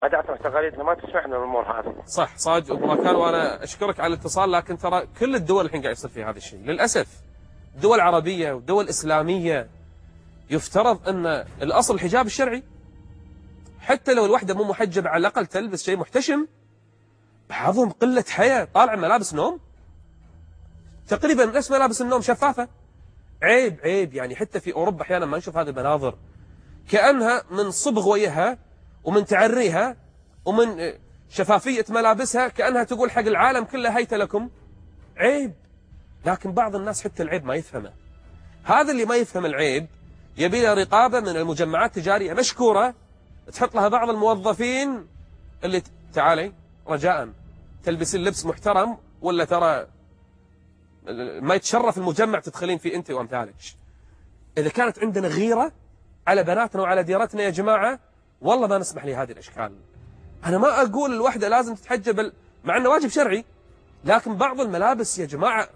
عاداتنا وتقاليدنا ما تسمح لنا الامور هذه. صح صادق ابو راكان، وانا اشكرك على الاتصال، لكن ترى كل الدول الحين قاعد يصير فيها هذا الشيء للاسف. دول عربيه ودول اسلاميه يفترض ان الاصل الحجاب الشرعي، حتى لو الوحده مو محجبه على الاقل تلبس شيء محتشم. بعضهم قله حياه، طالع ملابس نوم تقريبا نفس ملابس النوم شفافه. عيب عيب، يعني حتى في اوروبا احيانا ما نشوف هذه المناظر، كانها من صبغ وجهها ومن تعريها ومن شفافيه ملابسها كانها تقول حق العالم كله هيت لكم. عيب. لكن بعض الناس حتى العيب ما يفهمه. هذا اللي ما يفهم العيب يبي له رقابه من المجمعات التجاريه مشكوره، تحط لها بعض الموظفين اللي تعالي رجاء تلبسين لبس محترم، ولا ترى ما يتشرف المجمع تدخلين فيه انت وامثالك. اذا كانت عندنا غيره على بناتنا وعلى ديرتنا يا جماعه والله ما نسمح لهذه الاشكال. انا ما اقول الوحده لازم تتحجب مع انه واجب شرعي، لكن بعض الملابس يا جماعه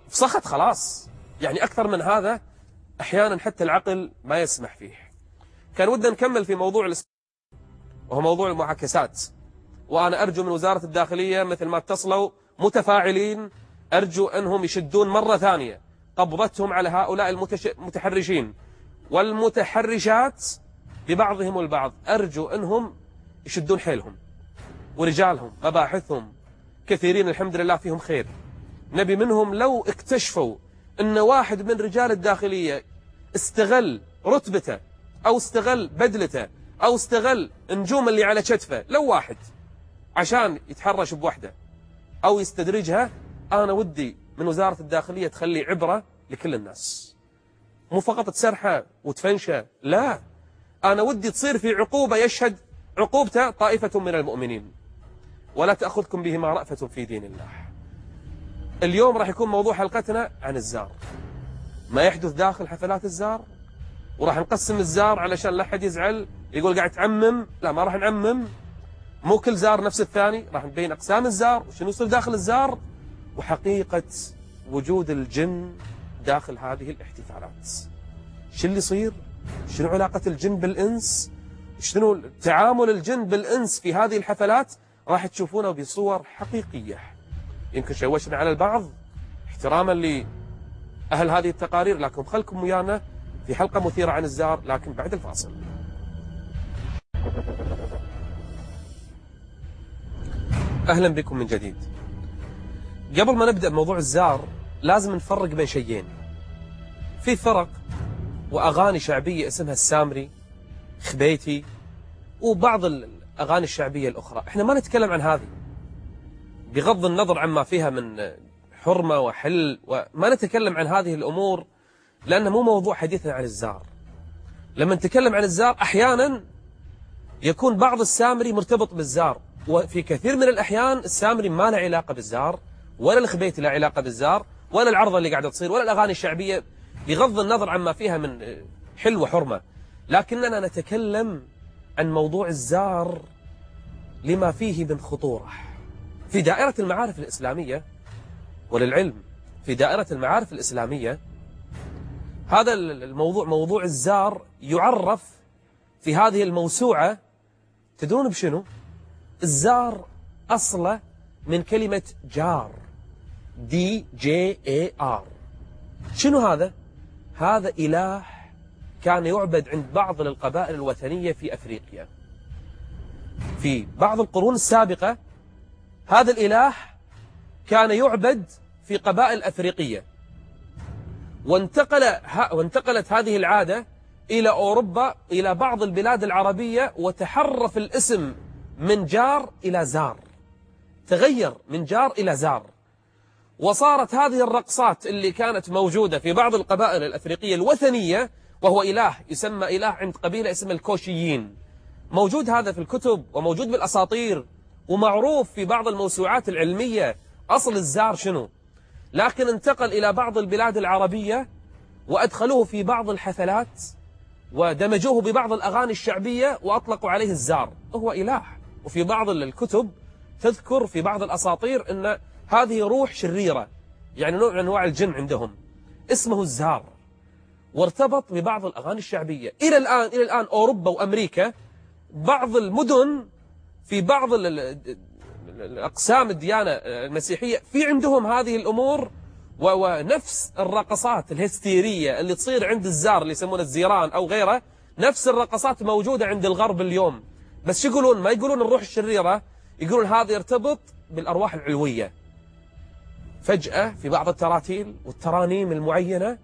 فسخت خلاص، يعني اكثر من هذا احيانا حتى العقل ما يسمح فيه. كان ودنا نكمل في موضوع وهو موضوع المعاكسات، وانا ارجو من وزاره الداخليه مثل ما اتصلوا متفاعلين، ارجو انهم يشدون مره ثانيه قبضتهم على هؤلاء المتحرشين والمتحرشات ببعضهم البعض. ارجو انهم يشدون حيلهم، ورجالهم مباحثهم كثيرين الحمد لله فيهم خير. نبي منهم لو اكتشفوا ان واحد من رجال الداخليه استغل رتبته او استغل بدلته او استغل النجوم اللي على كتفه، لو واحد عشان يتحرش بوحده او يستدرجها، انا ودي من وزاره الداخليه تخلي عبره لكل الناس، مو فقط تسرحه وتفنشه، لا، انا ودي تصير في عقوبه يشهد عقوبته طائفه من المؤمنين، ولا تاخذكم بهما رأفة في دين الله. اليوم راح يكون موضوع حلقتنا عن الزار، ما يحدث داخل حفلات الزار، وراح نقسم الزار علشان لا احد يزعل يقول قاعد تعمم. لا، ما راح نعمم، مو كل زار نفس الثاني، راح نبين اقسام الزار وشنو يصير داخل الزار وحقيقه وجود الجن داخل هذه الاحتفالات. شو اللي يصير؟ شنو علاقه الجن بالانس؟ شنو تعامل الجن بالانس في هذه الحفلات؟ راح تشوفونه بصور حقيقيه. يمكن شوشنا على البعض احتراما لأهل هذه التقارير، لكن خلكم ويانا في حلقة مثيرة عن الزار، لكن بعد الفاصل. أهلا بكم من جديد. قبل ما نبدأ بموضوع الزار لازم نفرق بين شيئين. في فرق وأغاني شعبية اسمها السامري، خبيتي، وبعض الأغاني الشعبية الأخرى. احنا ما نتكلم عن هذه بغض النظر عما فيها من حرمة وحل، وما نتكلم عن هذه الأمور لأنه مو موضوع حديثنا عن الزار. لما نتكلم عن الزار أحيانا يكون بعض السامري مرتبط بالزار، وفي كثير من الأحيان السامري ما له علاقة بالزار، ولا الخبيت له علاقة بالزار، ولا العرضة اللي قاعدة تصير، ولا الأغاني الشعبية بغض النظر عما فيها من حل وحرمة. لكننا نتكلم عن موضوع الزار لما فيه من خطورة. في دائرة المعارف الإسلامية، وللعلم في دائرة المعارف الإسلامية هذا الموضوع، موضوع الزار، يعرف في هذه الموسوعة تدرون بشنو؟ الزار أصله من كلمة جار، DJAR. شنو هذا؟ هذا إله كان يعبد عند بعض القبائل الوثنية في أفريقيا في بعض القرون السابقة. هذا الإله كان يعبد في قبائل أفريقية، وانتقلت هذه العادة إلى أوروبا، إلى بعض البلاد العربية، وتحرف الاسم من جار إلى زار، تغير من جار إلى زار. وصارت هذه الرقصات اللي كانت موجودة في بعض القبائل الأفريقية الوثنية، وهو إله يسمى إله عند قبيلة اسمها الكوشيين، موجود هذا في الكتب وموجود بالأساطير ومعروف في بعض الموسوعات العلمية أصل الزار شنو. لكن انتقل إلى بعض البلاد العربية وأدخلوه في بعض الحفلات ودمجوه ببعض الأغاني الشعبية وأطلقوا عليه الزار. هو إله، وفي بعض الكتب تذكر في بعض الأساطير أن هذه روح شريرة، يعني نوع من أنواع الجن عندهم، اسمه الزار، وارتبط ببعض الأغاني الشعبية. إلى الآن أوروبا وأمريكا بعض المدن في بعض الأقسام الديانة المسيحية في عندهم هذه الأمور، ونفس الرقصات الهستيرية اللي تصير عند الزار اللي يسمونه الزيران أو غيره، نفس الرقصات موجودة عند الغرب اليوم. بس شو يقولون؟ ما يقولون الروح الشريرة، يقولون هذا يرتبط بالأرواح العلوية. فجأة في بعض التراتيل والترانيم المعينة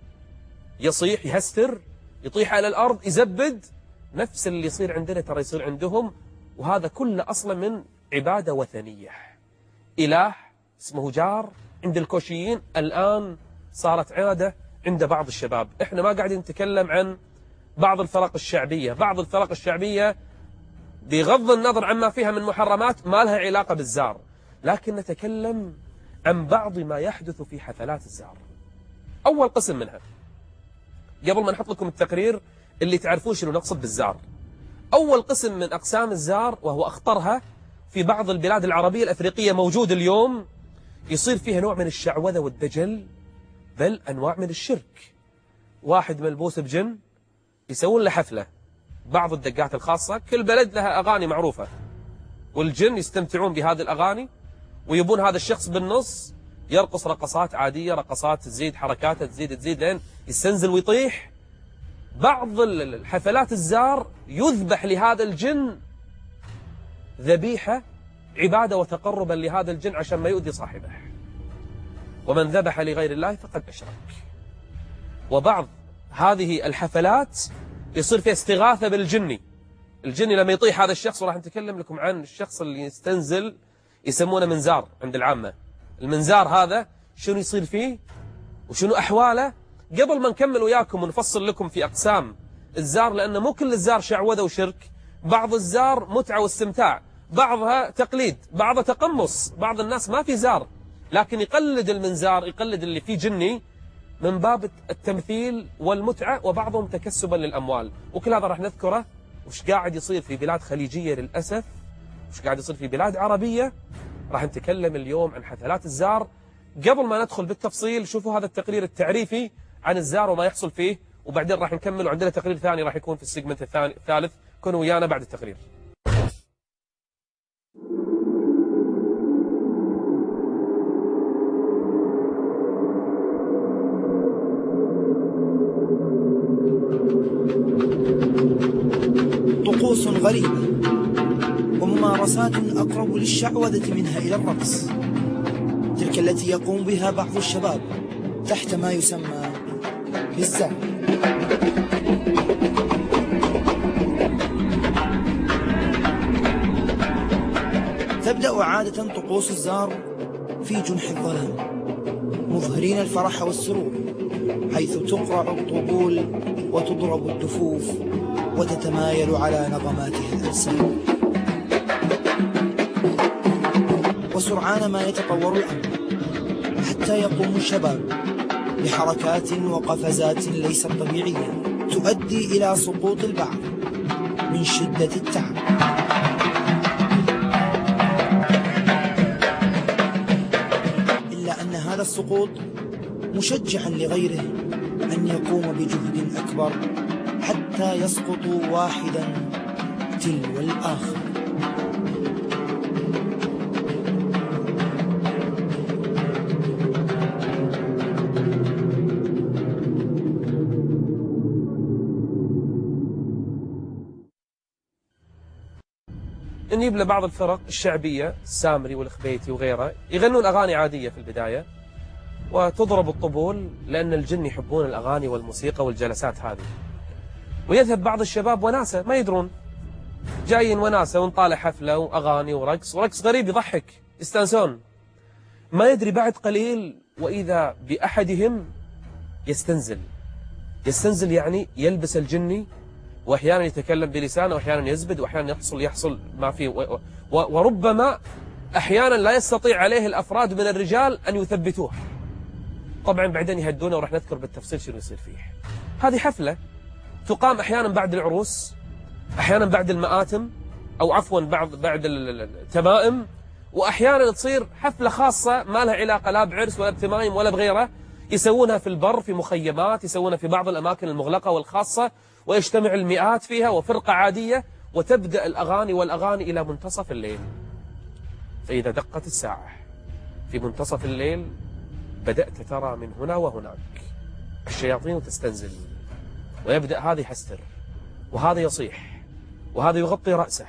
يصيح، يهستر، يطيح على الأرض، يزبد، نفس اللي يصير عندنا ترى يصير عندهم. وهذا كله أصلا من عبادة وثنية. إله اسمه جار عند الكوشيين، الآن صارت عادة عند بعض الشباب. إحنا ما قاعدين نتكلم عن بعض الفرق الشعبية. بعض الفرق الشعبية بغض النظر عما فيها من محرمات ما لها علاقة بالزار، لكن نتكلم عن بعض ما يحدث في حفلات الزار. أول قسم منها، قبل ما نحط لكم التقرير اللي تعرفون شنو نقصد بالزار، أول قسم من أقسام الزار وهو أخطرها في بعض البلاد العربية الأفريقية موجود اليوم، يصير فيها نوع من الشعوذة والدجل، بل أنواع من الشرك. واحد ملبوس بجن يسوون له حفلة، بعض الدقات الخاصة، كل بلد لها أغاني معروفة، والجن يستمتعون بهذه الأغاني، ويبون هذا الشخص بالنص يرقص رقصات عادية، رقصات تزيد حركاته تزيد لين يستنزل ويطيح. بعض الحفلات الزار يذبح لهذا الجن ذبيحة عبادة وتقربا لهذا الجن عشان ما يؤذي صاحبه، ومن ذبح لغير الله فقد أشرك. وبعض هذه الحفلات يصير فيها استغاثة بالجني. الجني لما يطيح هذا الشخص، وراح نتكلم لكم عن الشخص اللي يستنزل يسمونه منزار عند العامة. المنزار هذا شنو يصير فيه وشنو أحواله؟ قبل ما نكمل وياكم ونفصل لكم في أقسام الزار، لأن مو كل الزار شعوذة وشرك، بعض الزار متعة واستمتاع، بعضها تقليد، بعضها تقمص. بعض الناس ما في زار لكن يقلد المنزار، يقلد اللي فيه جني من باب التمثيل والمتعة، وبعضهم تكسبا للأموال. وكل هذا راح نذكره، وش قاعد يصير في بلاد خليجية للأسف، وش قاعد يصير في بلاد عربية. راح نتكلم اليوم عن حفلات الزار. قبل ما ندخل بالتفصيل شوفوا هذا التقرير التعريفي عن الزار وما يحصل فيه، وبعدين راح نكمل، وعندنا تقرير ثاني راح يكون في السيجمنت الثالث. كونوا ويانا بعد التقرير. طقوس غريبة وممارسات أقرب للشعوذة منها إلى الرقص، تلك التي يقوم بها بعض الشباب تحت ما يسمى بالزار. تبدأ عادة طقوس الزار في جنح الظلام، مظهرين الفرح والسرور، حيث تقرع الطبول وتضرب الدفوف وتتمايل على نغماتها الأجسام. وسرعان ما يتطور الأمر حتى يقوم الشباب بحركات وقفزات ليست طبيعية تؤدي إلى سقوط البعض من شدة التعب. إلا أن هذا السقوط مشجعا لغيره أن يقوم بجهد أكبر حتى يسقطوا واحدا تلو الآخر. نجيب لبعض الفرق الشعبية، السامري والخبيتي وغيره، يغنون أغاني عادية في البداية، وتضرب الطبول لأن الجن يحبون الأغاني والموسيقى والجلسات هذه. ويذهب بعض الشباب وناسة ما يدرون، جايين وناسة ونطالع حفلة وأغاني ورقص غريب يضحك، يستانسون. ما يدري بعد قليل وإذا بأحدهم يستنزل يعني يلبس الجني، وأحيانا يتكلم بلسانه، وأحيانا يزبد، وأحيانا يحصل ما فيه، وربما أحيانا لا يستطيع عليه الأفراد من الرجال أن يثبتوه. طبعا بعدين يهدونه، وراح نذكر بالتفصيل شنو يصير فيه. هذه حفلة تقام أحيانا بعد العروس، أحيانا بعد المآتم، أو عفوا بعد التمائم، وأحيانا تصير حفلة خاصة ما لها علاقة لا بعرس ولا بتمائم ولا بغيره، يسوونها في البر، في مخيمات، يسوونها في بعض الأماكن المغلقة والخاصة، ويجتمع المئات فيها وفرقة عادية، وتبدأ الأغاني والأغاني إلى منتصف الليل. فإذا دقت الساعة في منتصف الليل بدأت ترى من هنا وهناك الشياطين تستنزل، ويبدأ هذا يحستر، وهذا يصيح، وهذا يغطي رأسه،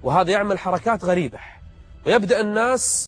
وهذا يعمل حركات غريبة، ويبدأ الناس